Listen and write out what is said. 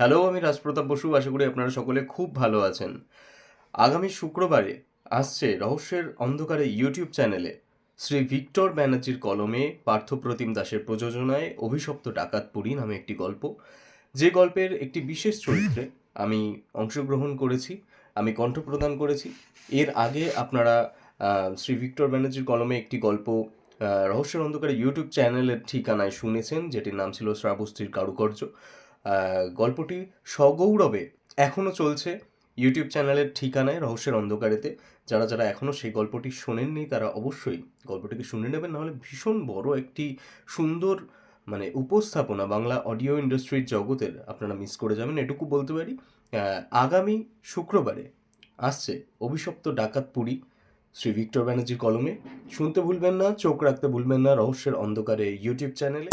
Hello, আমি রাজপ্রতাপ বসু। আশা করি আপনারা সকলে খুব ভালো আছেন। আগামী শুক্রবারে আসছে রহস্যের অন্ধকারে ইউটিউব চ্যানেলে শ্রী ভিক্টর ব্যানার্জির কলমে পার্থপ্রতিম দাসের প্রযোজনায় অভিশপ্ত ডাকাতপুরী নামে একটি গল্প, যে গল্পের একটি বিশেষ চরিত্রে আমি অংশগ্রহণ করেছি, আমি কণ্ঠ প্রদান করেছি। এর আগে আপনারা শ্রী ভিক্টর ব্যানার্জির কলমে একটি গল্প রহস্যের অন্ধকারে ইউটিউব চ্যানেলের ঠিকানায় শুনেছেন, যেটির নাম ছিল শ্রাবস্তির কারুকার্য। গল্পটি সগৌরবে এখনও চলছে ইউটিউব চ্যানেলের ঠিকানায় রহস্যের অন্ধকারেতে। যারা যারা এখনও সেই গল্পটি শোনেননি তারা অবশ্যই গল্পটিকে শুনে নেবেন, নাহলে ভীষণ বড় একটি সুন্দর উপস্থাপনা বাংলা অডিও ইন্ডাস্ট্রির জগতের আপনারা মিস করে যাবেন, এটুকু বলতে পারি। আগামী শুক্রবারে আসছে অভিশপ্ত ডাকাতপুরী শ্রী ভিক্টর ব্যানার্জির কলমে। শুনতে ভুলবেন না, চোখ রাখতে ভুলবেন না রহস্যের অন্ধকারে ইউটিউব চ্যানেলে।